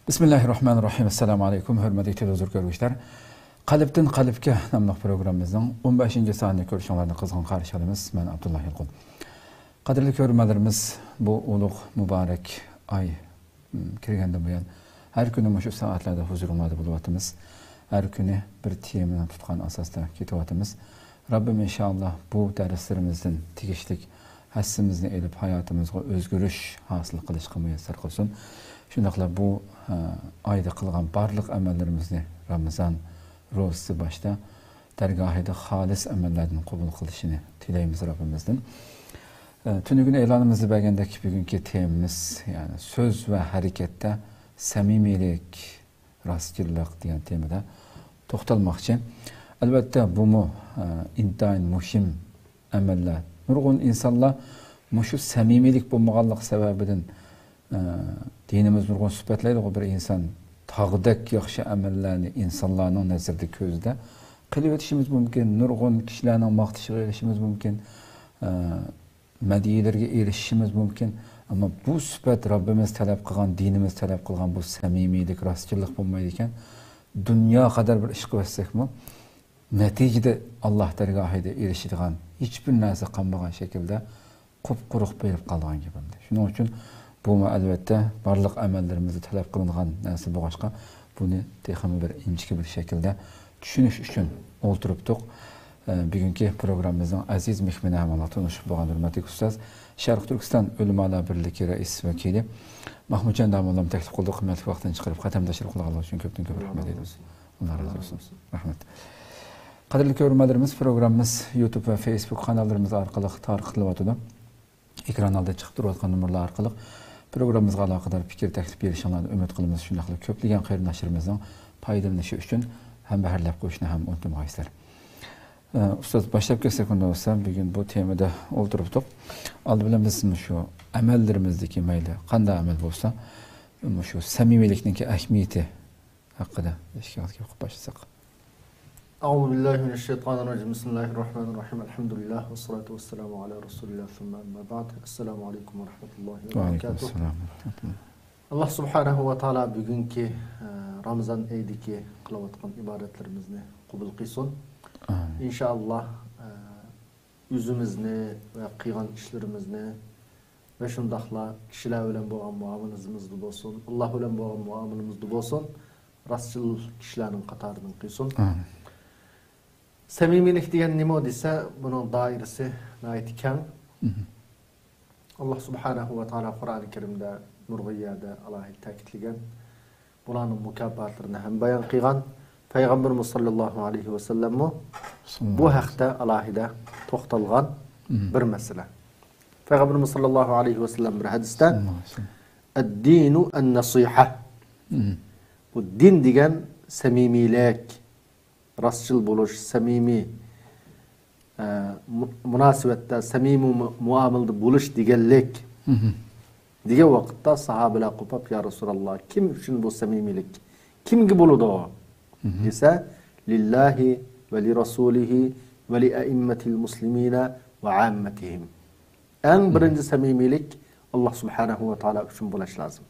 Bismillahirrahmanirrahim. Assalamu alaikum. Hürmetli televizyon görüşler. Qalbdan qalbga namlıq programımızın 15-ci saniyyə görüşünlərini qızğın qarşı alırız. Mən Abdullah Yılğun. Qadirli görmələrimiz bu uluq, mübarək ay kirgəndə bu yan hər günü şu saatlarda huzurumlarda buluvatımız. Hər günü bir temini tutqan asasda ketivatımız. Rabbim inşallah bu dərslərimizin tigişlik həssimizni elib hayatımızға özgürüş hasıl qılışqa müyəssər qılsın. Şundaqla bu ayda qılğan barlıq əməllərimizni Ramazan rozusu başda dərgahida xalis əməllərinin qəbul qılışını diləyimiz Rabbimizdən. Tünügün elanımızı bəgəndəki bugünkü temimiz yani söz və hərəkətdə səmimilik, rastgirlik deyən temada toxtalmaq üçün. Əlbəttə bu intayin muhim əməllər. Nurgun insanlar şu səmimilik bulmağanlıq səbəbindən dinimiz nurgun sübətlərlə o bir insan tağdək yaxşı əməllərini insanların nəzərdə közdə qılıb etişimiz mümkün, nurgun kişilərin maqtışığı erişimiz mümkün, mədiyələrə erişimiz mümkün. Amma bu sübət Rabbimiz tələb qılğan, dinimiz tələb qılğan bu səmimilik, rastgirlik bulmaydı ikən dünya qədər bir iş qıvətsək mi? Nəticədə Allah dərgahida erişidiğən hiçbir nəsə qanmağan şəkildə qupquruq berib qalğan gibimdir. Şunun üçün bu əlbəttə barlıq əməllərimizi tələb qılınğan nəsə boğaşqa bunu texami bir inciki bir şəkildə düşünüş üçün oturubduq. Bugünkü programımızın əziz mehmini həmala tanışıb boğan hürmətli ustaz Şərq Türkistan Ölümalar Birliyi rəis vəkili Mahmudcan Damoğlu'nun təklif qıldığı qiymetli vaxtını çıxarıb xətəmdaşlıq qılğanlar üçün köpdən köp rəhmət ediyoruz. Allah razı olsun. Rəhmət. Qadirli görmələrimiz programımız YouTube ve Facebook kanallarımız arqalıq tarixlavatıda ekran alda çıxıb duruyatqan numaralar arqalıq programımızga alaqadar fikir təklif berişinlərdə ümid qılımız şundaqla köplügən xeyirnaşırımızın paydalanışı üçün həm bəhərləb qoyuşunu həm unutmayızlar. Ustaz başlayıb keçsək onda olsa bugün bu temada oturubduq. Aldı bilen biz şu əməllərimizdeki meyli qanda əməl bolsa şu səmimilikdeki əhmiyyəti haqqında eşkiyyat başlasaq. أعوذ بالله من الشيطان الرجيم بسم الله الرحمن الرحيم الحمد لله والصلاة والسلام على رسول الله ثم أما بعد السلام عليكم ورحمة الله وبركاته. Allah subhanahu wa ta'ala bugünkü Ramazan ayidagi qilayotgan ibodatlarimizni qabul qilsin. İnşallah o'zimizni va qilgan ishlarimizni va shundaqla kishilar bilan bo'lgan muomalamizda bo'lsin, Alloh bilan bo'lgan muomalamizda bo'lsin, rastchil kishilarning qatoridan qilsin. Samimilik degan nima desa, buning doirasi nihoyat keng. Allah subhanahu wa ta'ala Qur'oni Karimda nurg'iyada alohida ta'kidlagan, bularning mukofotlarini ham bayon qilgan. Payg'ambarimiz sollallohu alayhi va sallam bu haqda alohida to'xtalgan bir masala. Payg'ambarimiz sollallohu alayhi va sallam bir hadisda ad-dinu an-nasiha. Bu din degan samimiylik, rastchil bo'lish, samimiy munosabatda, samimiy muomalada bo'lish deganlik. Degan vaqtda sahobalar qo'pab, ya Rasululloh, kim uchun bu samimiylik? Kimga bo'ladi o? Desa, lillahi va li rasulihi va li a'immatil muslimina va ammatihim. Eng birinchi samimiylik Allah subhanahu va taolo uchun bo'lish lozim.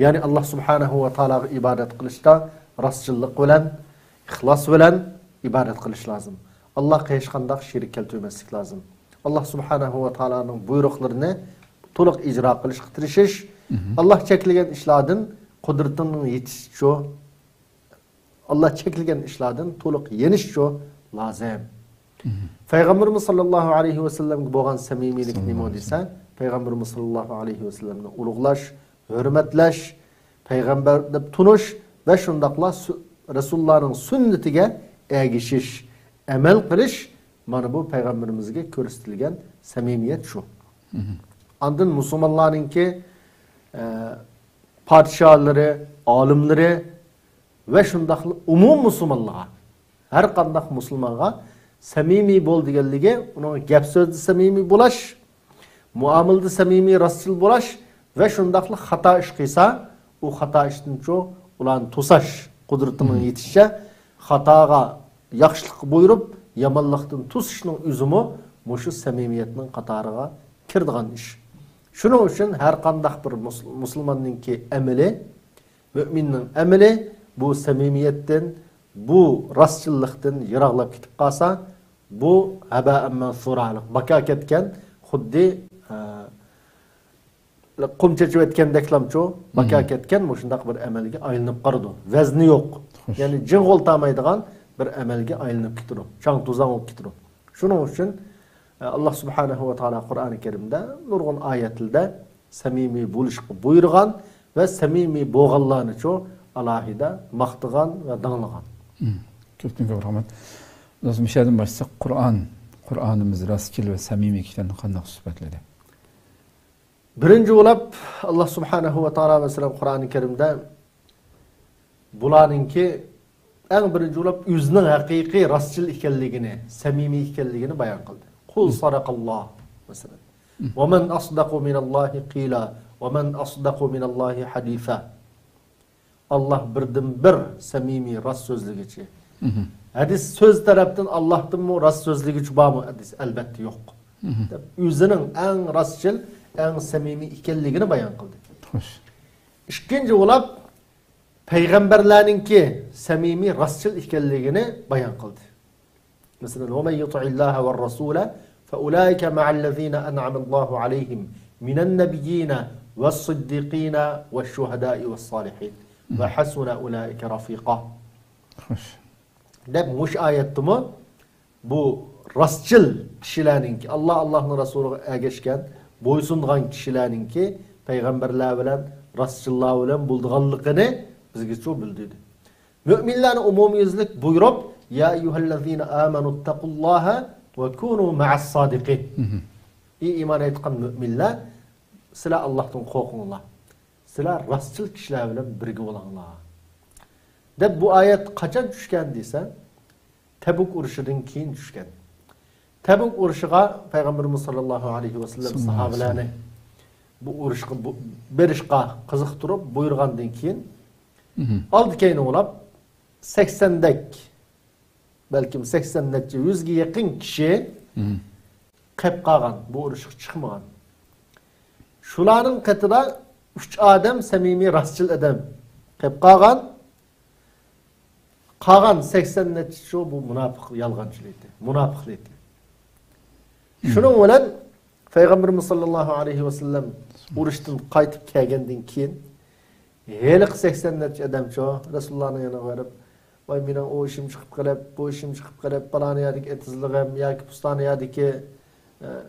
Ya'ni Allah subhanahu va taologa ibodat qilishda rastchillik bilan, ixlos bilan ibodat qilish lozim. Allohga hech qanday shirik keltirmaslik lozim. Allah subhanahu va taoloning buyruqlarini to'liq ijro qilishga tirishish, Allah cheklagan ishlardan qudratining yetishishi, Allah cheklagan ishlardan to'liq yenishishi lozim. Payg'ambarimiz sollallohu alayhi va sallamga bo'lgan samimiylik nima desa, Payg'ambarimiz sollallohu alayhi va sallamni ulug'lash, hurmatlash, payg'ambar deb tunish va shundaqla Rasulullohning sunnatiga ergishish, amal qilish, mana bu payg'ambarimizga ko'rsatilgan samimiyat shu. Ondan musulmonlarningki podshohlari, olimlari va shundaqla umum musulmonlarga, har qanday musulmonga samimiy bo'l deganligi, uning gap so'zda samimiy bo'lish, muomalada samimiy, rastchil bo'lish va shundaqla xato ish qilsa, u xato ishdan ularni to'sash qudratining yetishicha, xatoga yaxshilik buyurib, yomonlikdan to'sishning o'zimi mushu samimiyatning qatoriga kirdigan ish. Shuning uchun har qanday bir musulmonning amali Müminning ameli bu samimiyetden, bu rastçılıktan yıraqlap ketip qalsa, bu haba'an mansuralık. Baka ketken, xuddi qum chechib etgandeklamcho, baka ketken mushundaq bir amalga aylanib qaradi. Vazni yo'q. Ya'ni jin qo'ltamaydigan bir amalga aylanib ketadi. Chang tuzan bo'lib ketadi. Shuning uchun Allah subhanahu va taolo Qur'oni Karimda nurg'un oyatlarda samimiy bo'lishni buyurgan va samimiy bo'lganlarni cho alohida maqtagan va danglagan. Ko'pdan ko'p rahmat. Do'stim ishlardan başlasak Qur'onimiz rostchil va samimiy ekanini qanday sifatladi? Birinchi bo'lib Allah subhanahu va taolo masalan Qur'oni Karimda bularninki eng birinchi bo'lib o'zining haqiqiy rostchil ekanligini, samimiy ekanligini bayon qildi. Qul sadaqalloh masalan. Va man asdaqu minallohi qila va man asdaqu minallohi hadisa. Allah birdan bir samimiy rost so'zligichi. Hadis söz tarafdan Allah'tan mı rast sözlüğü var mı hadis? Elbette yok. Özünün en rastçıl, en samimi ikenliğini bayan kıldı. İkinci olarak peygamberlerinki samimi rastçıl ikenliğini bayan kıldı. Mesela وَمَنْ يُطِعِ اللّٰهَ وَالرَّسُولَ فَاُولَٰئِكَ مَعَ الَّذ۪ينَ أَنْعَمَ اللّٰهُ عَلَيْهِمْ مِنَ النَّبِيِّينَ وَالصِّدِّقِينَ وَالشُّهَدَاءِ وَالصَّالِحِينَ وَحَسُنَ أُولَٰئِكَ رَفِيقًا. Dep muş ayetimi bu rastçıl kişilerinki Allah'ın Resulü ergeçken boysunduğan kişilerinki peygamberler bilen rastçıllar bilen bulduğanlıkını bizge çok bildirdi. Müminlerin umumiyizlik buyurup ya eyyühellezine amenuttakullaha ve kunu ma'as sadiqin. İyi iman etken müminler sila Allah'tan korkunlar. Sila rastçıl kişiler bilen birge olanlar. Dep bu ayet kaçan düşken diyse Tebuk uruşundan keyin düşken. Tebuk uruşuga Peygamberimiz sallallahu aleyhi ve sellem sahabelerine bu uruşqa berişqa qiziqtirib buyurgandan keyin aldı keyin olap 80'dek belki 80 neçe 100'ge yakın kişi qep qalgan, bu uruşqa chiqmagan. Shularning qatida 3 adam samimiy rastçıl adam qep qalgan. Qalan 80 neçe bu münafık yalgancılıydı. Münafıklıydı. Şunun bilen Peygamberimiz sallallahu aleyhi ve sellem uruşdan qaytıp kelgenden keyin helik 80 neçe adam ço Resulullah'ın yanına varıp vay mening o işim çıkıp qalap, bu işim çıkıp qalap, palani yadik etizligim yoki pustani yadiki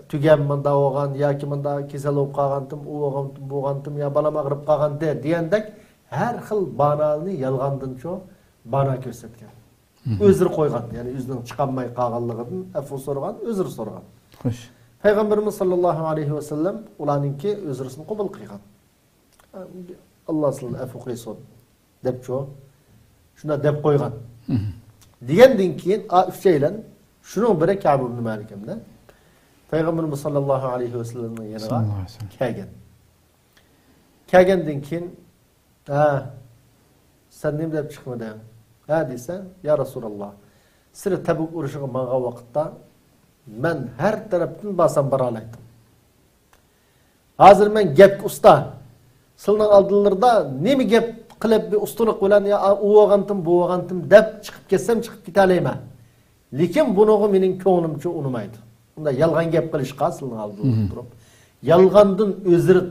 tugam manda olgan yoki manda kesel bo'lib qolgandim, u bo'lgandim, bu bo'lgandim, ya balam ag'rib qolgan degandek har xil banalni yalg'andan ço bana gösterken. Özür koygan, yani özünün çıkanmay qalganligidan afu sorgan, özür sorgan. Xo'sh. Peygamberimiz sallallahu aleyhi ve sellem ularninki özürsini qabul qilgan. Allah sizlarni afu qilsin debcho. Shunda deb qo'ygan. Degandan keyin uchaylan shuning biri Ka'b ibn Malik hamda Peygamberimiz sallallahu aleyhi ve sellemning yoniga kelgan. Kelgandan keyin sen nima deb chiqmading? Ha desa, ya Resulullah, sizlar Tabuk urushiga menga vaqtda men har tarafdan basam bara olaydim. Hozir men gapga usta. Sizlarning oldinglarda nima gap qilib bir ustulik bilan ya u bo'lgandim, bu bo'lgandim deb chiqib ketsam chiqib keta olaman. Lekin buningga mening ko'nglimcha unimaydi. Unda yolg'on gap qilishqa sizlarning oldinglarda turib, yolg'ondan o'zini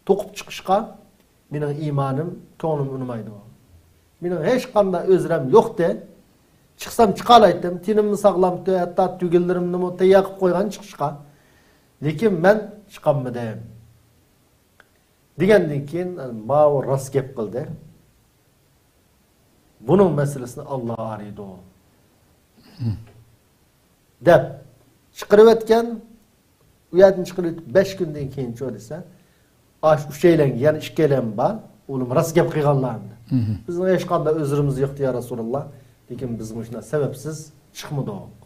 to'qib chiqishqa mening iymonim, ko'nglim unimaydi. Mening hech qanday o'zram yo'qdi. Chiqsam chiqa olaydim, tinimni saqlamdi, hatto tugillarimni tayyor qilib qo'ygan chiqishqa. Lekin men chiqolmadim. Degandan keyin ma'u rost gap qildi. Buning masalasini Alloh araydi. Deb chiqarib o'tgan, u yerdan chiqib 5 kundan keyin cho desa, ash uchaylan, ya'ni ikkalan bor, ulim rost gap qilganlarni. Bizning hech qanday o'zrimiz yo'q ya Rasululloh. Lekin biz shuna sababsiz chiqmadik.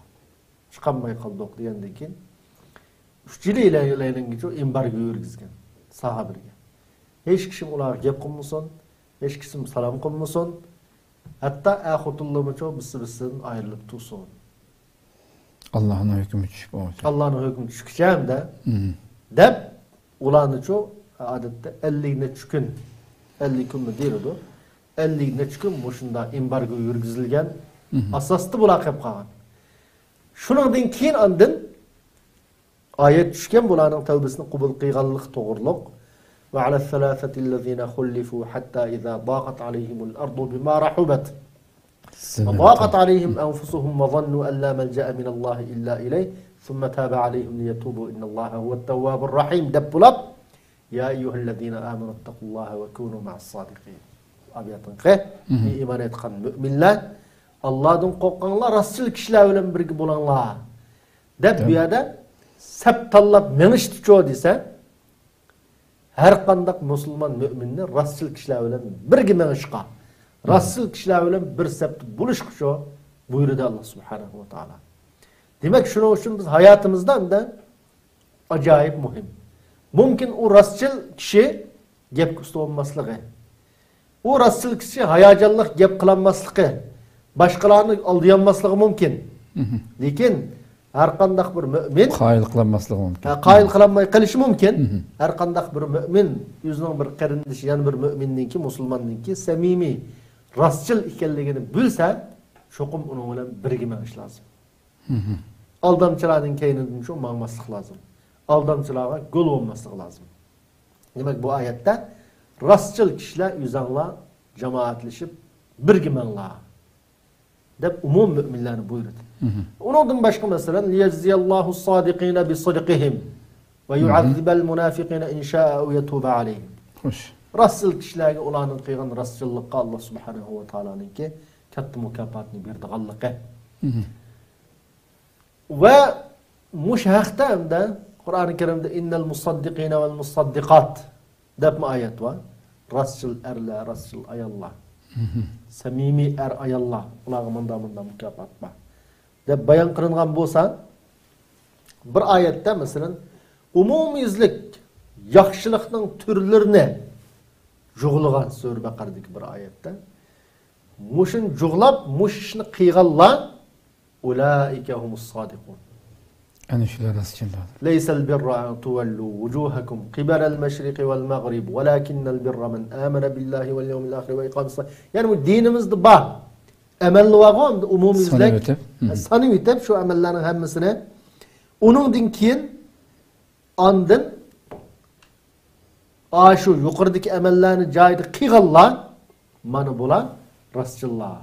Chiqolmay qoldik degandan keyin 3 yil aylangancha embargo yurgizgan sahobalarga. Hech kishim ularga gap qilmasin, hech kishim salom qilmasin. Hatto axotullahcha biz-bizdan ayrilib tursin. Allohning hukmi tushib olsa. Allohning hukmi tushganda deb ularni odatda 50 kun 50 kunmi deyiladi. 50 neçe gün boşunda embargo yürgizilgen asaslı bulaqib qalgan. Şuningdan keyin andın ayet düşken bularning tavbasini qabul qilganlik to'g'riliq va ala thalathati allazina khulifu hatta idza daqat alayhimul ardu bima rahubat وضاقت عليهم أنفسهم وظنوا أن لا ملجأ من الله إلا إليه ثم تاب عليهم ليتوبوا إن الله هو التواب الرحيم دبلب يا أيها الذين آمنوا اتقوا الله وكونوا مع الصادقين أبياتن خير إيمان etqan müminler Allah'dan qoqqanlar rasul kişiler bilen birge bolanlar deb bu yerda sep tanlap menişti ço dese her qandaq musulmon müminni rasul kişiler bilen birge menişqa rasul kişiler bilen bir sept buluşq şu buyurdu Allah subhanahu wa taala. Demek şunu için biz hayatımızdan da acayip mühim. Mümkün o rasul kişi gep olmaslığı. O rasul kişi hayacanlıq gep qılanmaslığı. Başkalarını aldayanmaslığı mümkün. Lekin her qandaq bir mümin Qayil qılanmaslığı mümkün. Qayil qılanmay qilishi mümkün. Her qandaq bir mümin yüzünün bir qarindishi, yani bir müminninki, musulmonninki samimiy, rastçıl ekanligini bilse, çoqum onun bilan birge menish lazım. Aldamchilarning keynidan shu mangmaslik lazım. Aldamchilarga gol olmaslik lazım. Demek bu ayette rastçıl kişiler yüzanlar cemaatlashib birge manglar deb umum müminlarni buyurdi. Ondan başka mesela liyeziyallahu sadiqina bi sidqihim ve yu'azzibal munafiqina in şa'a ve yetuba aleyhim. Xo'sh. Rasul kişilerge ularning qilgan rasullikqa Allah subhanahu wa ta'alaninki katta mukofotni berdiganligi. Ve mush haqda hamda Qur'oni Karimda innal musaddiqina vel musaddiqat deb ayet var. Rasul erlar, rasul ayollar. Samimi er ayollar ularga munda mukofot bor deb bayon qilingan bo'lsa, bir oyatda masalan umumiylik yaxshilikning turlarini jug'lagan Sura Baqaradagi bir oyatda mushin jug'lab mush ishni qilganlar ulaika humus sodiqun. Ana shular rasullar. Leysal birra an tuwallu wujuhakum qibala al-mashriqi wal maghrib walakinnal birra man amana billahi wal yawmil akhir wa iqamis salat. Yani bu dinimizde bor. Amalli waqon umumiylik sanıp etib şu amallarning hammasini uningdan keyin andin şu yuqoridagi amallarni joyida qilganlar mana bular rasullar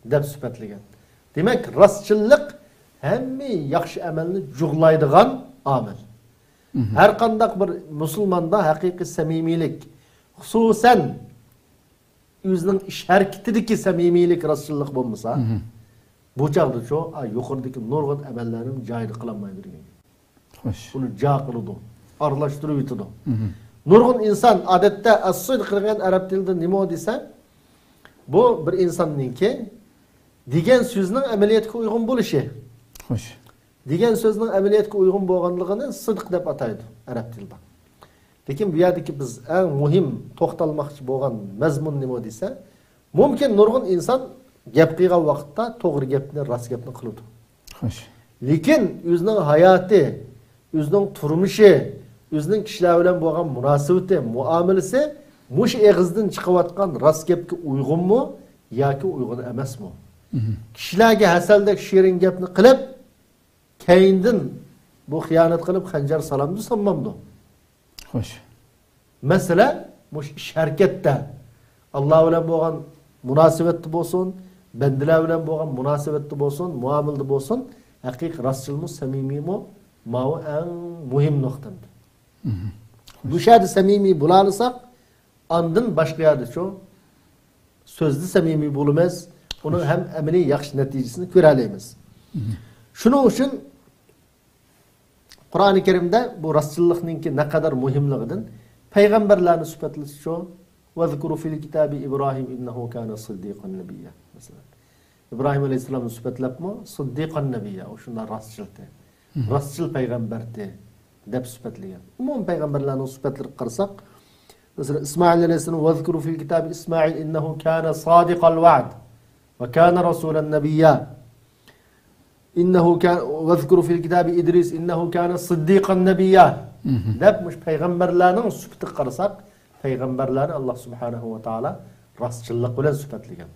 deb sifatlagan. Demek rasullik hamma yaxshi amalni jug'laydigan amil. Her qandaq bir musulmonda haqiqiy samimiylik, xususan özünün iş hareketideki samimiylik rasululuk bulmasa, bu çağda şu yukarıdaki nurgun emellerinin cahil kılanmayı birgen. Bunu cahil arlaştırıp itidu. Nurgun insan adette as-sıdq kılgan Arap dilinde nima dese, bu bir insanın ki digen sözünün ameliyatga uygun buluşu. Digen sözünün ameliyatga uygun bo'lganligini sıdq deb ataydı Arap dilinde. Lekin bu yerdeki biz en muhim to'xtalmoqchi bo'lgan mazmun nima desa, mumkin nurg'un inson gap qilgan vaqtda to'g'ri gapni, rost gapni qiladi. Xo'sh. Lekin o'zining hayoti, o'zining turmushi, o'zining kishilar bilan bo'lgan munosabati, muomalasi mush eg'izdan chiqayotgan rost gapga uyg'unmi yoki uyg'un emasmi? Kishilarga hasaldek shirin gapni qilib, keyindan bu xiyonat qilib xanjar salamni sanmamdi. Xo'sh. Mesela mush ish harakatda Alloh bilan bo'lgan munosabatda bo'lsin, bandalar bilan bo'lgan munosabatda bo'lsin, muomalada bo'lsin, haqiqiy rasulimiz samimiymi? Ma'u en muhim nuqtadir. Bu şerde samimiy bo'larsak, andın başqa yerda şu sözlü samimiy bo'lmas, uning ham amaliy yaxshi natijasini ko'ra olamiz. Shuning uchun Qur'oni Karimda bu rasullikninki ne kadar muhimligidan payg'ambarlarni sifatlash şu ve zikru fil kitabi İbrahim innehu kana siddiqan nabiyya mesela. İbrahim aleyhisselamni sifatlabmi? Siddiqan nabiyya, o shundan rostchildi. Rostchil payg'ambardi deb sifatlagan. Umum payg'ambarlarning sifatlariga qarasak, mesela İsmail aleyhisselam ve zikru fil kitabi İsmail innehu kana sadiqal va'd ve kana rasulan nabiyya. İnnehu kan ve zikru fil kitabi İdris innehu kana siddiqan nabiyya. Deb mush payg'ambarlarning sifatiga qarasak, payg'ambarlarni Allah subhanahu wa taala rostchilik bilan sifatlagan.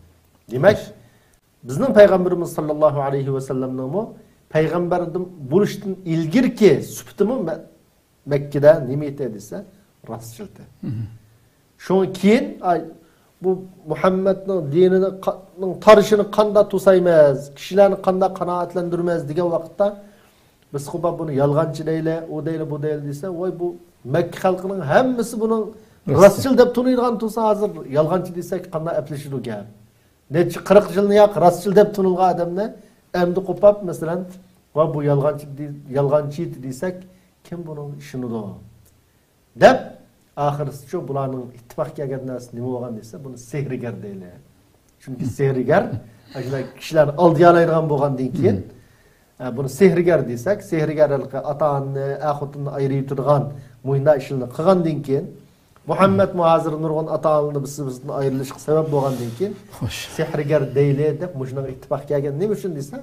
Demak, bizning payg'ambarimiz sallallohu alayhi va sallamning payg'ambardan bo'lishdan ilgirki sifatimi Makkada nima edi desa, rostchilik. Shundan keyin bu Muhammadning dinining tarishini qanday to'saymiz, kishilarni qanday qanoatlantirmaymiz degan vaqtda biz qo'pab buni yolg'onchi deyli, u deyli, bu deyli desa, voy bu Makka xalqining hammasi buni rostchil deb tunilgan tursa, hozir yolg'onchi desak qanday aplashir ekan. Necha 40 yilni yoq rostchil deb tunilgan odamni endi qo'pab masalan, voy bu yolg'onchi desak, kim buning ishini deb oxirisi bularning ittifoq kelgan narsa nima bo'lgan desa, buni sehrigar deyli. Chunki sehrigar ashunday kishilarni oldiyalaydigan bo'lgandan keyin buni sehrigar desak, sehrigarlik ota-onani, xotinni ayirib turgan muyinda ishini qilgandan keyin Muhammad muhazir nurg'un ota-onani bizdan ayrilishga sabab bo'lgandan keyin sehrigar deyli deb mushunga ittifoq kelgan. Nima uchun desa,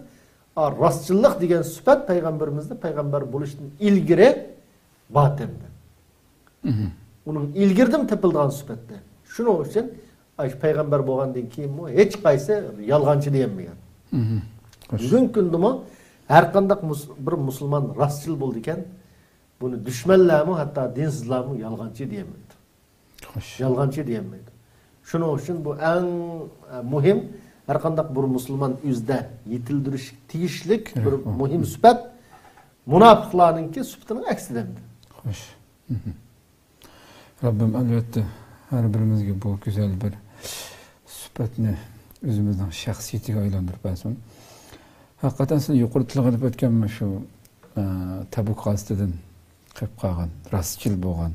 rostchilik degan sifat payg'ambarimizda payg'ambar bo'lishdan ilgari botinda. Uning ilgirdim tepilgan sifatda. Shuning uchun payg'ambar bo'lgandan keyin hech qaysi yolg'onchi deyilmagan. Bugungi kunda har qanday bir musulmon rostchil bo'ldi ekan, buni dushmanlarmi, hatto dinsizlarmi yolg'onchi deyilmaydi. Yolg'onchi deyilmaydi. Shuning uchun bu eng muhim har qanday bir musulmon o'zida yetildirish tegishlik bir muhim sifat munofiqlarningki sifatining aksidandir. Xo'sh. Rabbim albatta har birimizga bu go'zal bir sifatni o'zimizning shaxsiyatiga aylantirib bersin. Haqiqatan siz yuqori tilga o'tganmi shu Tabuk g'azatidan qilib qolgan, rostchil bo'lgan.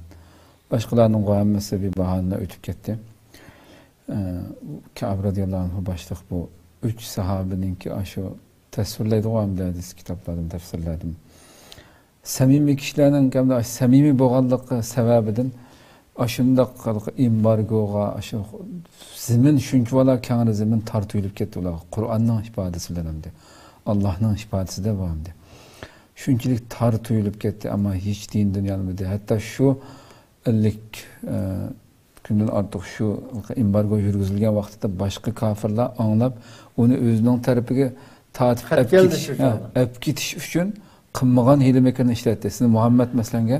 Boshqalarning hammasi bir bahona o'tib ketdi. Ka'b radhiyallohu anhu boshliq bu 3 sahobaninki shu tasvirlaydigan hadis kitoblarim tafsirladim. Samimiy kishilarning kamda samimiy bo'lganligi sababidan ashundaq embargoga shu zimin shunchalar kang zimin tortilib ketdi ular. Qur'onning ifodasi bilan hamda Allohning ifodasida bu hamda. Shunchalik tortilib ketdi, ammo hech din dunyomizda hatto shu 50 kundan ortiq shu embargo yurgizilgan vaqtida boshqa kofirlar anglab uni o'zining tarafiga tortib olib ketish uchun qilmagan hiyla-makarni ishlatdi. Sizni Muhammad maslanga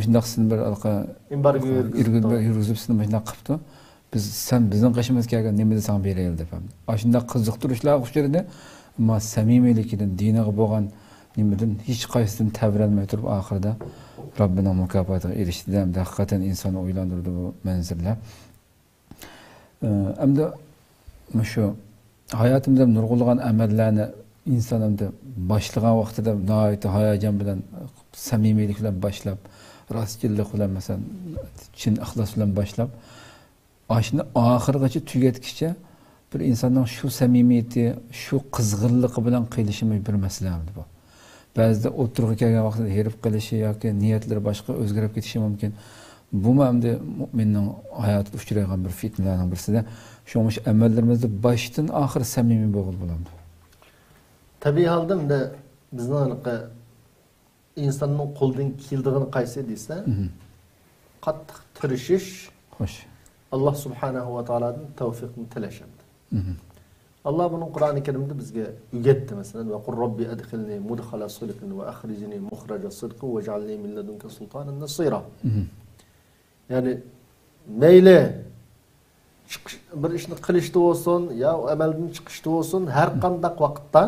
shundaq sizni bir embargo yurgizib sizni shundaq qilibdi. Biz sen bizning qishimizga kelgan nimani sen beraylik deb ham. Shundaq qiziqtirishlar uchirdi, ammo samimiyligidan, diniga bo'lgan nimadan hech qaysidan tabralmay turib oxirida Robbining mukofotiga erishdi. Haqiqatan insonni o'ylantirdi bu manzillar. Hamda shu hayotimizda nurg'ulg'an amallarni inson hamda boshlagan vaqtida nihoyat hayajon bilan, samimiylik bilan boshlab, rostchilik bilan masalan chin ixlos bilan boshlab, ashuni oxirigacha tugatguncha bir insonning shu samimiyati, shu qizg'inligi bilan qilishimi bir masala bu. Ba'zida o'tirib kelgan vaqtida herib qilishi yoki niyatlari boshqa o'zgarib ketishi mumkin. Bu hamda mu'minning hayotida uchraydigan bir fitnalarning birisida. Shuning uchun amallarimizda boshdan oxir samimiy bo'ladi. Tabiiy holda bizning insonning qo'ldan keldig'ini qaysi desa, qattiq tirishish, xo'sh, Alloh subhanahu va taoladan tavfiqni tilashadi. Allah bunu Kur'an-ı Kerim'de bizge ügetti mesela. Ve qur rabbi adkhilni mudkhala sidqin ve akhrijni mukhraja sidqin ve cealni min ledunke sultanen nasira. Yani meyle bir işini qilishda olsun ya amaldan chiqishda olsun har qanday vaqtda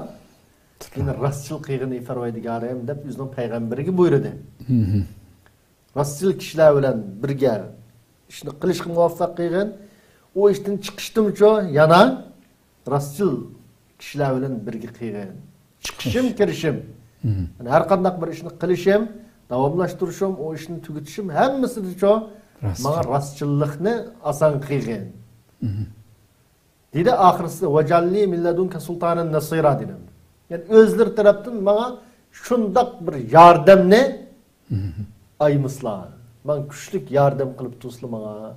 yine rastçıl qilg'ini farvoydigarim deb o'zining payg'ambariga buyurdi. Rastçıl kishilar bilan birga ishni qilishga muvaffaq qilgan, o ishdan chiqishdim-cho yana rastçıl kishilar bilan birga qilgan. Chiqishim, kirishim. Yani har qanday bir ishni qilishim, davomlashtirishim, o ishni tugatishim hammasiga-cho menga rastçıllikni oson qilgan. Dedi ahirisi vajalli min ledunke sultanen nasira dedi. Yani özleri taraftan bana şundak bir yardımni aymışlar. Ben güçlük yardım kılıp tutsun bana.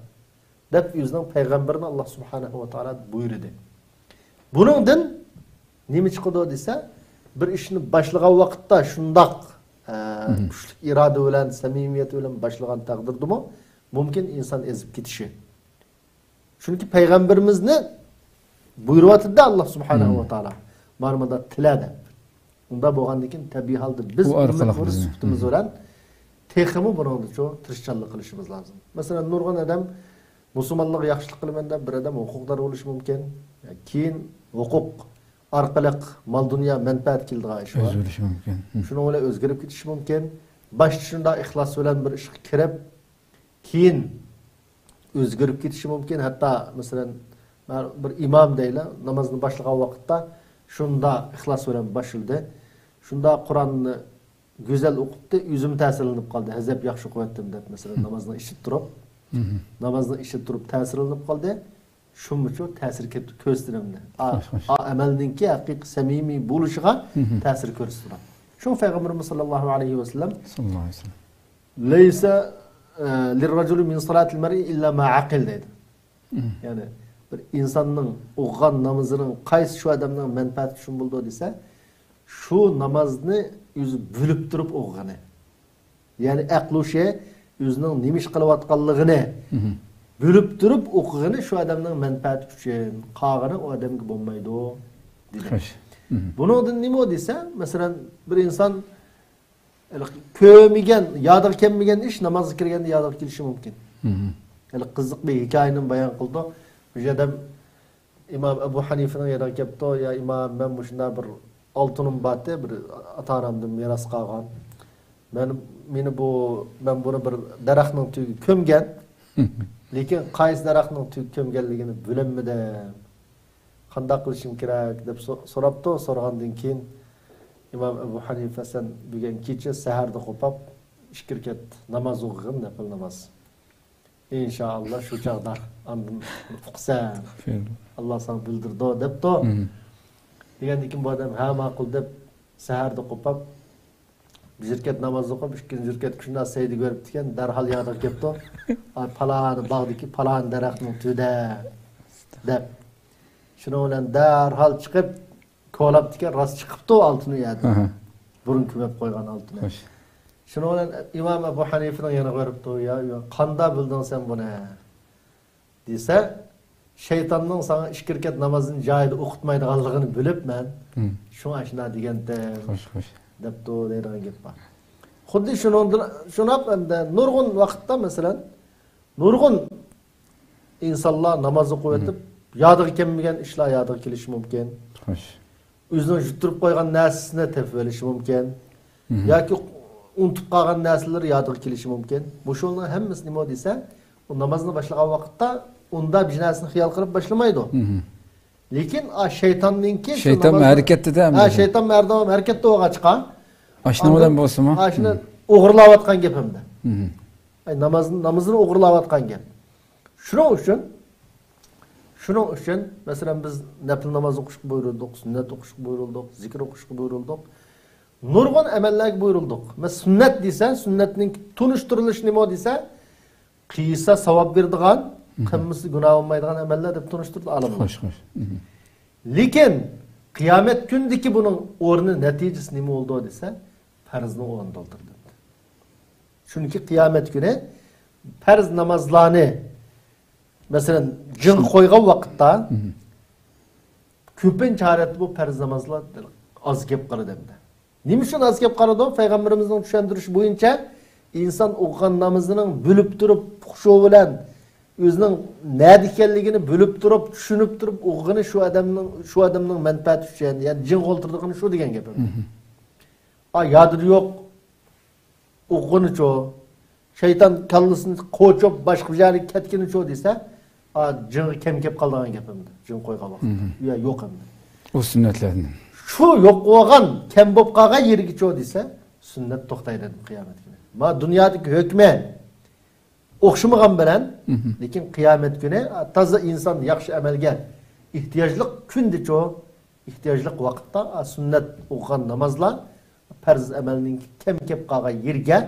Dep yüzden peygamberin Allah subhanahu wa ta'ala buyurdu. Bunundan nemi çıkıdı dese bir işini başlayan vakitte şundak güçlük irade olan, samimiyet olan başlayan takdirdi mu mümkün insan ezip gitişi. Çünkü peygamberimizni buyuruvatdı Allah subhanahu wa ta'ala. Marmada tilade. Unda bo'lgandan keyin tabiiy holda biz ümmet sübtimiz bilan texmi buni cho tirishchanlik qilishimiz lozim. Masalan, nurg'un odam musulmonlik yaxshilik qilaman deb bir odam huquqdor bo'lishi mumkin. Keyin huquq orqali mol dunyo manfaat keladigan ish bor. O'zgarishi mumkin. Shuni bilan o'zgarib ketishi mumkin. Boshda shunda ixlos bilan bir ishga kirib, keyin o'zgarib ketishi mumkin. Hatto masalan bir imom deylar, namozni boshlagan vaqtda shunda ixlos bilan boshildi. Shunda Qur'onni go'zal o'qibdi, o'zim ta'sirlanib qoldi. Hazab yaxshi o'qiyaptim deb masalan namozni ishib turib ta'sirlanib qoldi. Shuning uchun ta'sir ko'rsatildi. Amalninki haqiqiy samimiy bo'lishiga ta'sir ko'rsatiladi. Shu payg'ambarimiz sollallohu alayhi vasallam laysa lirrajuli min salatil mar'i illa ma aqil dedi. Ya'ni bir insonning o'qigan namozining qaysi shu odamning manfaati uchun bo'ldi desa, shu namozni o'zi bo'lib turib o'qigani. Ya'ni aqlushi o'zining nima ish qilayotganligini bo'lib turib o'qigani shu odamning manfaati uchun, qolgani u odamga bo'lmaydi dedi. Buningdan nima desa, masalan, bir inson ko'migan, yodiga kelmagan ish namozga kirganda yodiga kelishi mumkin. Hali qiziq bir hikoyani bayon qildi. Bu odam İmam Ebu Hanifa'nın yodiga kelibdi, ya imom, men bu shunday bir oltinim batı bir ata-onamdan miras qolgan. Ben bunu bir daraxtning tugiga ko'mgan. Lekin qaysi daraxtning tugiga ko'mganligini bilmadim. Qanday qilishim kerak deb so'rabdi. So'ragandan keyin Imom Ebu Hanifa sen bugun kecha saharda qo'pab ishkirkat namoz o'qig'in nafil namoz. İnşallah shu chaqda andin fuqsan. Allah sana bildirdi debdi. Degandan keyin bu odam ha ma'qul deb saharda qo'pab bir zirkat namoz o'qib, ikkinchi zirkat shunday saydi ko'ribdi ekan, darhol yodiga kelibdi. Palani bog'dagi palani daraxtning tugida deb. Shuni bilan darhol chiqib ko'labdi ekan, rost chiqibdi oltini yadi. Burun ko'mib qo'ygan oltini. Shuni bilan Imom Abu Hanifa'ning yana ko'ribdi, ya qanday bilding sen buni? Desa, shaytonning sana ishkirkat namozini joyida o'qitmaydiganligini bilib men shuni ashuna deganda debdi deydigan gap bor. Xuddi shunab endi nurg'un vaqtda masalan nurg'un insonlar namoz o'qib o'tib yodiga kelmagan ishlar yodiga kelishi mumkin. O'zini yuttirib qo'ygan narsasini tepib olishi mumkin. Yoki unutib qolgan narsalar yodiga kelishi mumkin. Bu shunning hammasi nima desa, u namozni boshlagan vaqtda unda bir narsani xiyol qilib boshlamaydi. Lekin shaytonninki shayton harakatida shayton mardom harakatda o'g'a chiqqan. Ashna bilan bo'lsa-mi? Ashna o'g'irlayotgan gapimda. Namozni o'g'irlayotgan gap. Shuning uchun masalan biz nafl namoz o'qishga buyurildik, sunnat o'qishga buyurildik, zikr o'qishga buyurildik. Nurg'un amallarga buyurildik. Mas sunnat desa, sunnatning tunishtirilishi nima desa, qiysa savob beradigan, qilmisi gunoh olmaydigan amallar deb tunishtirdi olimlar. Lekin qiyomat kundagi buning o'rni natijasi nima bo'ldi desa, farzni o'rin doldurdi. Chunki qiyomat kuni farz namozlarni masalan jin qo'ygan vaqtda ko'pincha holatda bu farz namozlar oz kelib qoladi. Nima uchun oz kelib qoladi? Payg'ambarimizning tushuntirishi bo'yicha inson o'qigan namozining bo'lib turib xushu bilan o'zining nima ekanligini bo'lib turib, tushunib turib o'qigani shu odamning manfaati uchun, ya'ni jin qo'ltirdigani shu degan gap. Yodir yo'q o'qigani-chu, shayton kallasini qo'chib boshqa joyga ketgani-chu desa, jin kim kelib qolgan gapimdi. Jin qo'ygan vaqtda. Yo'q endi. O sunnatlarni. Shu yo'q bo'lgan, kim bo'lib qolgan yeriga-chu desa, sunnat to'xtaydi qiyomat kuni. Ma dunyodagi hukmi o'xshamagan bilan, lekin qiyomat kuni toza inson yaxshi amalga ehtiyojli kundicho, ehtiyojli vaqtda sunnat o'qigan namozlar farz amalning kim kelib qolgan yerga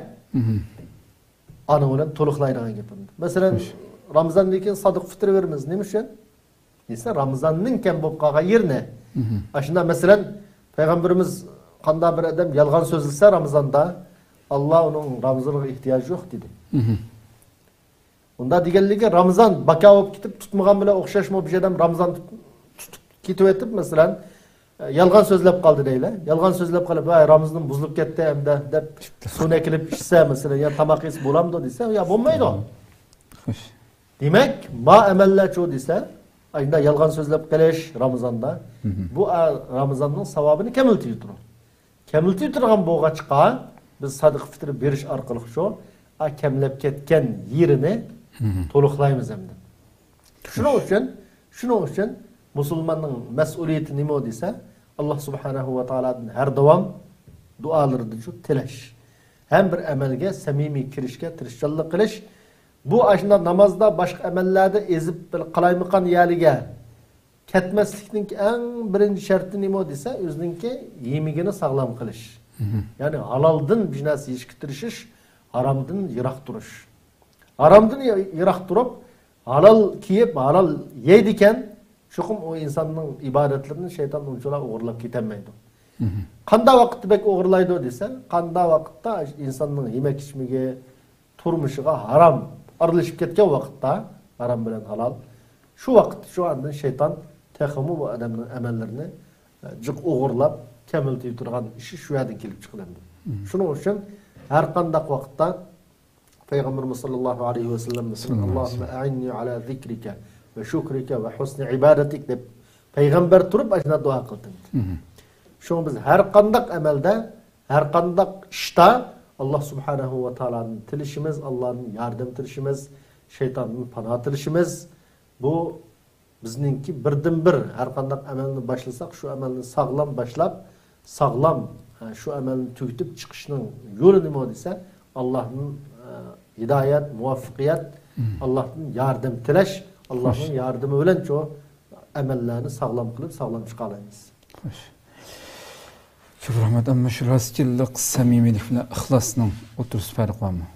ana bilan to'liqlaydigan gapimdi. Masalan, Ramazondan keyin sodiq fitr beramiz. Nima uchun? Desa, Ramazonning kim bo'lib qolgan yerni. Ashunda masalan, payg'ambarimiz qanday bir odam yolg'on so'zilsa Ramazonda, Allah onun Ramazon'a ihtiyacı yok dedi. Unda deganligi Ramazon baka olib ketib tutmagan bilan o'xshashmi bir odam Ramazon tutib ketib etib masalan yolg'on so'zlab qoldi deylar. Yolg'on so'zlab qolib, "Voy, Ramazon buzilib ketdi hamda" deb suvni kelib ichsa masalan ya tamoq yesa bo'lamdi desa, ya bo'lmaydi. Xo'sh. Demak, ma amallar cho desa, ayda yolg'on so'zlab qilish Ramazonda bu Ramazonning savobini kamiltib turadi. Kamiltib turgan bo'g'achqa biz sadiq fitr berish orqali shu kamlab ketgan yerini to'liqlaymiz hamda. Shuning uchun musulmonning mas'uliyati nima desa, Alloh subhanahu va taoladan har davom duolarida shu tilash. Ham bir amalga samimiy kirishga tirishchilik qilish. Bu aslında namazda başka amellerde ezip qalaymiqan yaliga ketmaslikning eng birinchi sharti nima desa, o'zininki yemigini sog'lom qilish. Ya'ni haloldan bir narsa yeyishga tirishish, haromdan yiroq turish. Haromdan yiroq turib, halol kiyib, halol yeydi ekan, shuqum o insonning ibodatlarini shayton unchalar o'g'irlab ketolmaydi. Qanday vaqtda bek o'g'irlaydi desa, qanday vaqtda insonning yemek ichmigi, turmushiga harom aralashib ketgan vaqtda, harom bilan halol, shu vaqt shu andan shayton texmi bu odamning amallarini jiq o'g'irlab kamiltib turgan ishi shu yerdan kelib chiqadi. Shuning uchun har qanday vaqtda Payg'ambarimiz sollallohu alayhi va sallam Allohumma a'inni ala zikrika va shukrika va husni ibadatik deb payg'ambar turib ashuna duo qildi. Shuning biz har qanday amalda, har qanday ishda Allah subhanahu va taolaning tilishimiz, Allohning yordam tilishimiz, shaytonning panoh tilishimiz bu bizningki birdan bir har qanday amalni boshlasak, shu amalni sog'lom boshlab, sog'lom shu amalni tugatib chiqishning yo'li nima desa, Allohning hidoyat, muvaffaqiyat, Allohning yordam tilash, Allohning yordami bilan shu amallarni sog'lom qilib, sog'lom chiqa olamiz. Çok rahmet ama şu rastçılık, samimilik falan ihlasının oturusu farkı var mı?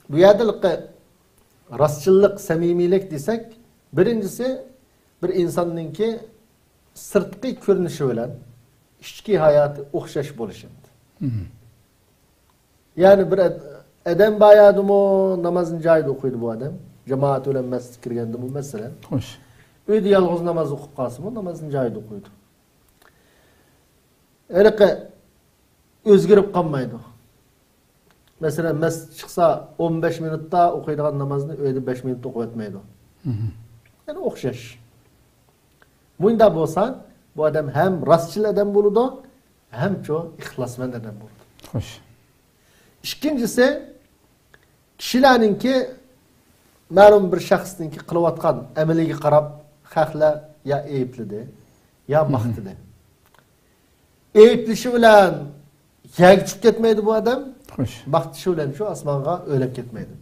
Bu yerdeki rastçılık, samimilik desek, birincisi bir insanınki sırtqi görünüşü bilen içki hayatı o'xshash bo'lishadi. Yani bir adam bayağı mı namazın joyida o'qiydi bu adam. Jamoat bilan masjidga kirganda bu masalan. Xo'sh. Uyda yolg'iz namoz o'qib qolsa, namozini joyida o'qiydi. Erqe o'zgarib qolmaydi. Mesela masjid chiqsa 15 minutda o'qiydigan namozni uyda 5 minutda o'qib o'tmaydi. Yani o'xshash. Bunda bo'lsa, bu adam hem rastçıl adam bo'ladi, hem çok ixlosmand adam bo'ladi. Xo'sh. İkincisi, kishilarninki ma'lum bir shaxsninki qilayotgan amaliga qarab, xalqla ya ayblidi, ya maqtidi. Eyblishi bilan yag tushib ketmaydi bu odam. Xo'sh. Maqtishi bilan shu osmonga o'lib ketmaydi.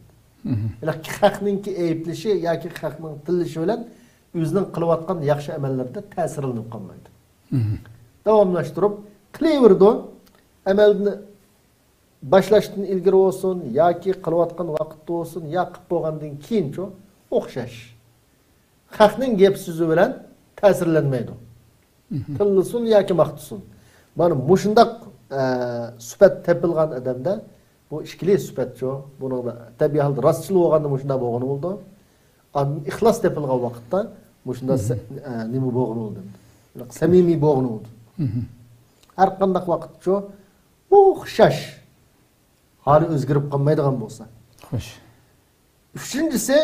Ya'ni xalqninki eyblishi yoki xalqning tilishi bilan o'zining qilayotgan yaxshi amallarda ta'sirlanib qolmaydi. Davomlashtirib qilaverdi. Amalni boshlashdan ilgari olsun yoki qilayotgan vaqtda olsun, ya qilib bo'lgandan keyinchi o'xshash. Xalqning gap so'zi bilan ta'sirlanmaydi. Tillisin yoki maqtisin. Mana mushundaq sifat tepilgan odamda bu ishkili sifatcho, buning tabiiy holda rostchilik bo'lganda mushunda bo'lgani bo'ldi. İxlos tepilgan vaqtda mushunda nima bo'lgani bo'ldi. Samimiy bo'lgani bo'ldi. Har qanday vaqtcho o'xshash hali o'zgarib qolmaydigan bo'lsa. Xo'sh. Üçüncüsü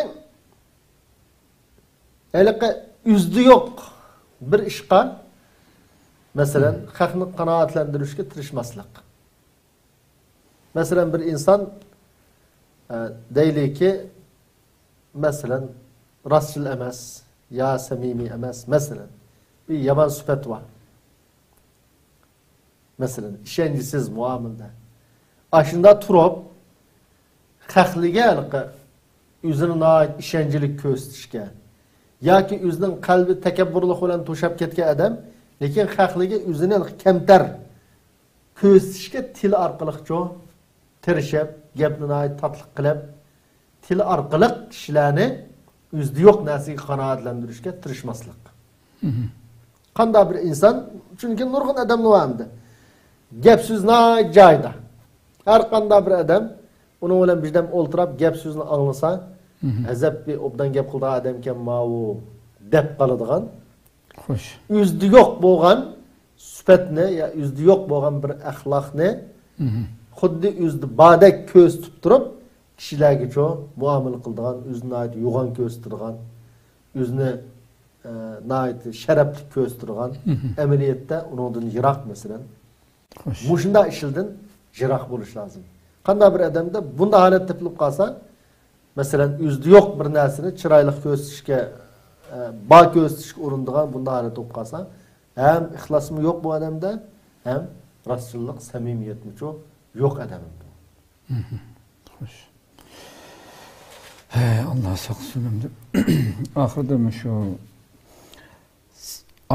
eliqe yüzde yok bir işqa mesela xalqni qanoatlantirishga tirishmaslik. Mesela bir insan deylik mesela rastçıl emas ya samimi emas mesela bir yaman sifat var. Mesela işencisiz muamelda. Aşında turib xalqliga o'zining ait ishonchlik ko'rsatishga yoki o'zining qalbi takabburlik bilan to'shab ketgan odam, lekin xalqliga o'zini kamtar ko'rsatishga til orqali tirishib, gapni tatliq qilib, til orqali kishilarni o'zida yo'q narsaga qanoatlantirishga tirishmaslik. Qanday bir inson, chunki nurg'un odamlar vardı. Gap so'zni joyida. Har qanday bir odam onun bilan birdam o'ltirib gap so'zni anglasa, azab bir obdan gap qildi odamkan mau deb qoladigan. Xo'sh. O'zida yo'q bo'lgan sifatni ya o'zida yo'q bo'lgan bir axloqni xuddi o'zida badek ko'z tutib turib, kishilarga cho muomala qiladigan, o'zini yo'g'on ko'z turgan, o'zini sharafli ko'z turgan, amaliyotda undan yiroq masalan. Mushunda ishildan yiroq bo'lish lozim. Qanday bir odamda bunda holatda bo'lib qolsa, masalan, o'zida yo'q bir narsani chiroyli ko'rsatishga ba ko'rsatishga urindigan bunda holat bo'lib qolsa, hem ixlosmi yo'q bu odamda, hem rostchilik, samimiyatmi yo'q odamda. Xo'sh. Allah saqlasin. Oxirida shu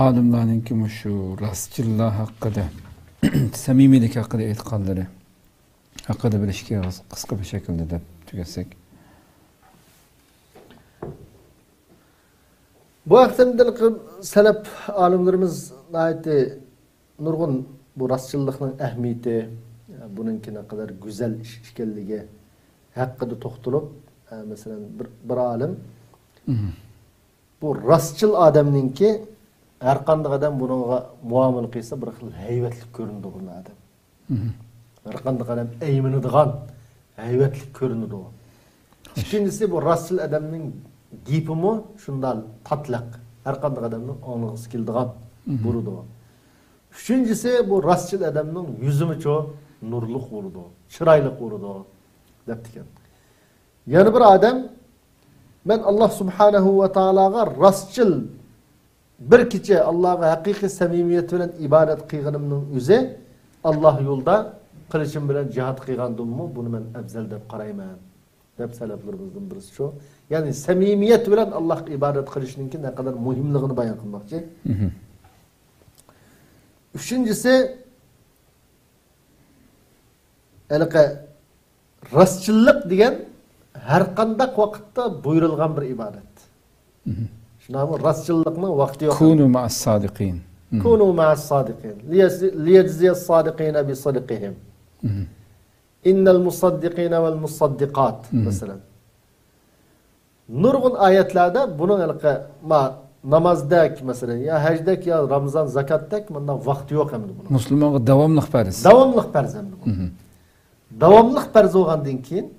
olimlarning shu rostchilik haqida, samimiylik haqida e'tiqodlari haqida bilishga qisqa bir shaklda deb tugatsak. Bu haqda salaf olimlarimiz aytdi, nurg'un bu rostchilikning ahamiyati, buningki ne kadar güzel ish ekanligi haqida to'xtalib, masalan bir olim bu rostchil odamninki har qanday odam bunga muomala qilsa bir xil hayvatli ko'rinadi bu odam. Har qanday odam ayminadigan hayvatli ko'rinadi. İkincisi bu rostchil odamning gapimi shunday tatlaq, har qanday odamning o'ng'isi keladigan bo'ladi. Üçüncüsü bu rastçıl adamның yüzümü çok nurluq oldu, çıraylık oldu deptiken. Yani bir adam, ben Allah Subhanahu ve Taala'ga rastçıl bir kiçe Allah'a hakiki samimiyet bilen ibadet kıyganımның üzü Allah yolda kılıçım bilen cihat kıygandım mı bunu ben ebzel dep qarayman. Dep salaflarımızdan birisi şu. Yani samimiyet bilen Allah ibadet kılışınınki ne kadar muhimliğini bayan kılmakçı. Üçüncüsü rastçılık degan her qanday vaqtda buyurilgan bir ibadet. Şunamı rastçılıkning vaqti yo'q. Kunu ma'as sadiqin. Kunu ma'as sadiqin. Liyajziyas sadiqina bi sidqihim. İnnel musaddiqina vel musaddiqat mesela. Nurgun ayetlerde bunun namazdak mesela ya hacdak ya Ramazan zakatdak bundan vakti yok hem de bunun. Müslüman'a devamlıq farz. Devamlıq farz hem de bu. Devamlıq farz olgandan keyin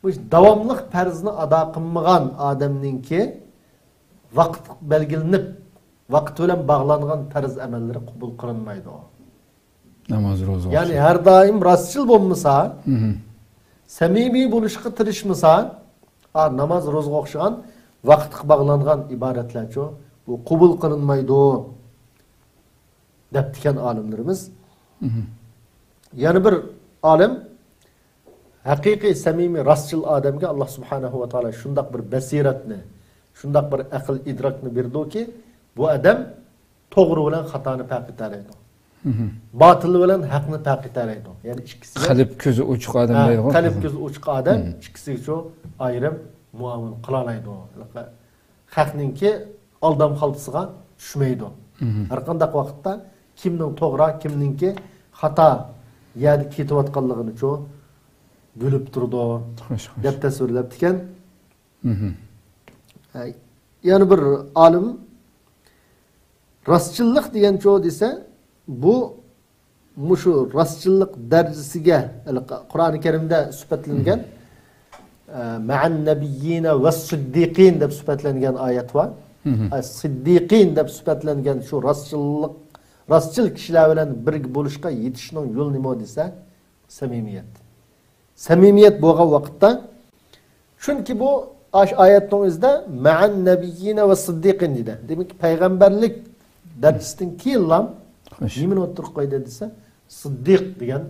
bu devamlıq farzını ada qılmagan adamninki vaqt belgilenip vaqt bilen bağlangan farz amelleri kabul kılınmaydı o. Namaz roza. Yani her daim rastçıl bolmasa, samimi buluşqa tirishmasa, namaz roza o'xshagan vaqtga bağlangan ibaretler çoğu bu kabul kılınmaydı deptiken alimlerimiz. Yani bir alim hakiki samimi rastçıl adamga Allah Subhanahu ve Taala şundak bir basiratni, şundak bir akıl idrakni berdi ki bu adam to'g'ri bilan xatoni farq etadi. Batıl bilan haqni farq etadi. Yani ikkisi qalb ko'zi ochiq odam deydi. Qalb ko'zi ochiq odam ikkisi shu ayrim muomala qila oladi. Haqninki aldam xaltisiga tushmaydi. Har qanday vaqtda kimning to'g'ri, kimninki xato yadi ketayotganligini cho bilib turdi deb tasvirlab ekan. Yani bir alim rastçılık degan cho desa bu mushu rastçılık darajasiga Qur'oni Karimda sifatlangan ma'an nabiyyina was siddiqin deb sifatlangan oyat var. Siddiqin deb sifatlangan shu rastçıl kishilar bilan birga bo'lishga yetishning yo'li nima desa samimiyat. Samimiyat bo'lgan vaqtda chunki bu oyatning o'zida ma'an nabiyyina was siddiqin dedi. Demak payg'ambarlik darajasidan keyin ham nimani o'tirib qo'ydi desa siddiq degan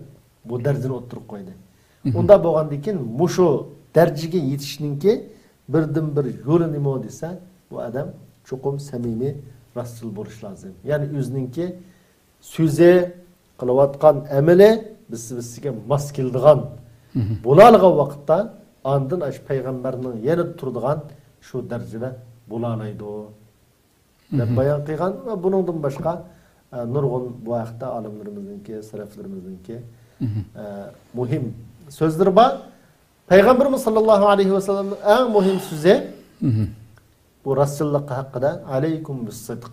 bu darajani o'tirib qo'ydi. Unda bo'lgandan keyin mushu darajaga yetishninki birdan bir yo'li nima desa bu odam chuqum samimiy rastçıl bo'lish lozim. Ya'ni o'zininki so'zi qilayotgan amali bizga mos keladigan bo'ladigan vaqtda andın aş peygamberinin yeni turduğan şu derecede bulanaydı o. Bayan kıygan ve bunundan başka nurgun bu ayakta alimlerimizinki, seleflerimizinki muhim sözleri var. Peygamberimiz sallallahu aleyhi ve sellem'in en mühim sözü bu rastçılık hakkında aleykum bis sıdk.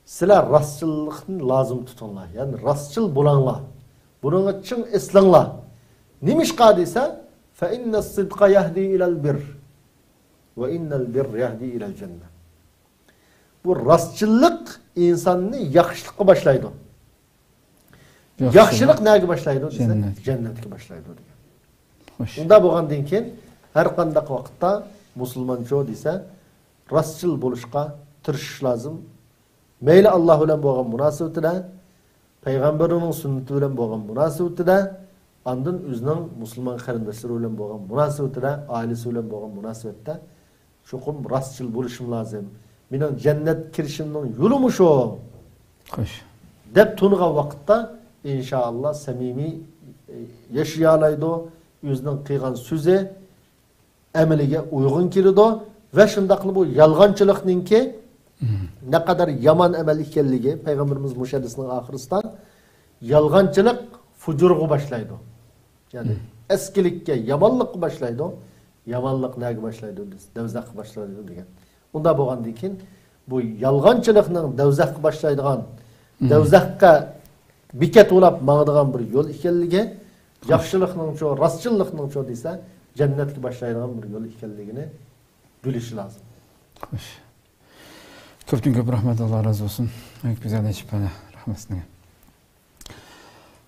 Sizler rastçılıkını lazım tutunlar. Yani rastçıl bulanlar. Bunun için eslanlar. Nimiş kadıysa fe inne sıdka yahdi ilal bir ve innel bir yahdi ilal cennet. Bu rastçılık insanını yaxşılıkka başlaydı. Yaxşılık neye başlaydı? Cennetke başlaydı. Bunda boğandan keyin her qandaq vaqtda musulmoncha desa rastçıl buluşqa tirishish lazım. Meyli Allah bilan bo'lgan munosabatida, payg'ambarining sunnati bilan bo'lgan munosabatida, andın o'zining musulmon qarindoshlari bilan bo'lgan munosabatida, oilasi bilan bo'lgan munosabatda cho'qim rastçıl bo'lishim lozim. Mening jannat kirishimning yo'limi shu. Xo'sh. Deb tungan vaqtda inshaalloh samimiy yashayalaydi. O'zining qilgan so'zi amaliga uyg'un keladi va shundaqli bu yolg'onchilikninki ne kadar yaman amel ekanligi Peygamberimiz Muşadis'nin ahirisidan yalgancılık fucurgu başlaydı. Yani eskilikке yamanlık başlaydı. Yamanlık neye başlaydı? Devzak başlaydı diyen. Onda boğandan keyin bu yalgancılıkның devzak başlaydıgan, devzakka biket olap mağdıgan bir yol ekanligi, yaxşılıkның ço, rastçılıkның ço desa cennetke başlaydıgan bir yol ekanligini bilish lazım. Hoş. Köptün köp rahmet, Allah razı olsun. Çok güzel eşip bana rahmetine.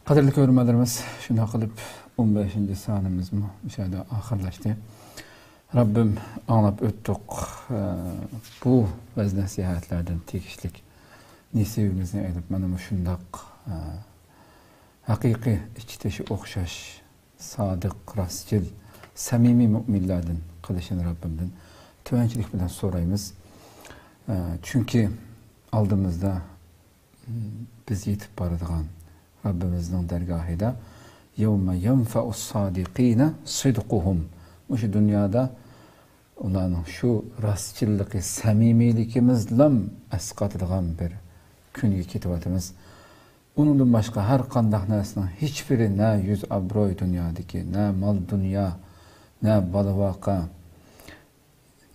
Kadirli görmelerimiz şunu kılıp 15. sanimiz mi müşahede ahırlaştı. Rabbim anlap öttük bu vez nasihatlerden tekişlik nesibimizden edip benim şundak hakiki içteşi okşaş, sadık, rastçıl, samimi müminlerden kılışın Rabbimden tüvençilik bilen sorayımız. Çünkü aldığımızda biz yetip barıdığan Rabbimizin dergahida yevme yenfe'us sadikine sidquhum. Bu şu dünyada onların şu rastçılığı, samimilikimizle esqatılığan bir künge kitibatımız. Onundan başka her kandak nesinin hiçbiri ne yüz abroy dünyadaki, ne mal dünya, ne balıvaka,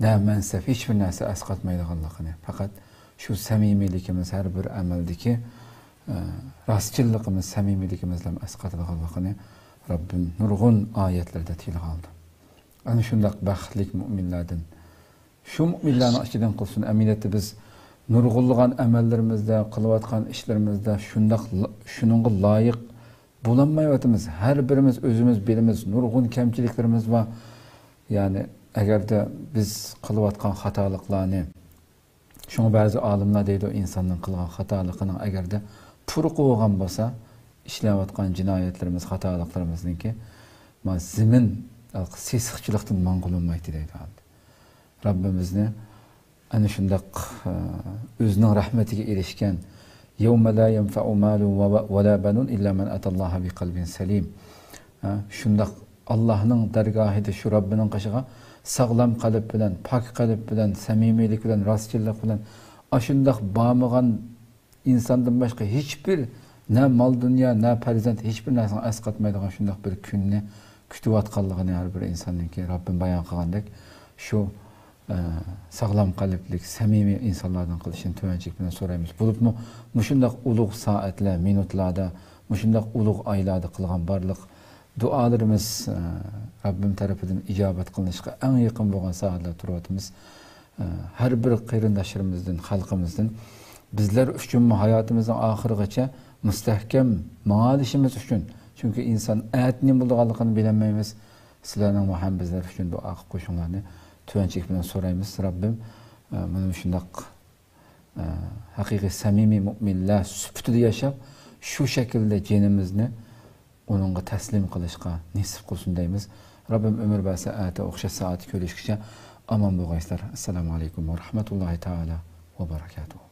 ne mensef, hiçbir neyse esqatmaydı Allah'ını. Fakat şu samimilikimiz her bir ameldeki rastçılığımız, samimilikimizle esqatılıq Allah'ını Rabbim nurgun ayetlerde tilak aldı. Yani şundak baxtlik müminlerden, şu müminlerin içinden kılsın, emineti biz nurgulluğun emellerimizde, kılıvatkan işlerimizde şunun layık bulanmayatımız, her birimiz özümüz bilimiz, nurgun kemçiliklerimiz var. Yani eğer de biz kılıvatkan hatalıklarını, şunu bazı alimler deydi o insanın kılgan hatalıkının eğer de puruk olgan bolsa, işlevatkan cinayetlerimiz, hatalıklarımızın ki, zimin sesixçılıktan mangul olmaydı deydi. Rabbimizni ana şundak özünün rahmetiga erişken yevme la yenfa'u malun ve la banun illa men atallaha bi kalbin selim. Şundak Allah'ın dergahida şu Rabbinin qaşıga sağlam kalp bilen, pak kalp bilen, samimilik bilen, rastçılık bilen aşundak bağmıgan insandan başka hiçbir ne mal dünya, ne perizent hiçbir narsani esqatmaydigan şundak bir künni kütüp atqanligini her bir insanın ki Rabbim bayan qilgandek şu sağlam kalplik, samimi insanlardan kılışın tüvencik bilen sorayımız. Bulup mu, muşundak ulug saatler, minutlarda, muşundak ulug aylarda kılgan barlık dualarımız Rabbim tarafından icabet kılınışka en yakın boğan saatler turuvatımız. Her bir kıyırındaşlarımızdan, halkımızdan bizler üçün hayatımızın ahırıgaça müstehkem mağalişimiz üçün. Çünkü insan ayetinin bulduğalıqını bilemeyimiz. Sizlerden muham bizler üçün dua koşunlarını tüvençik bilen sorayımız. Rabbim benim şundak hakiki samimi müminler süpütü yaşap şu şekilde cenimizni onunla teslim kılışka nisip kılsın deyimiz. Rabbim ömür ve saate okşa saati körüşküşe aman bu gayslar. Esselamu aleyküm ve rahmetullahi teala ve berekatuhu.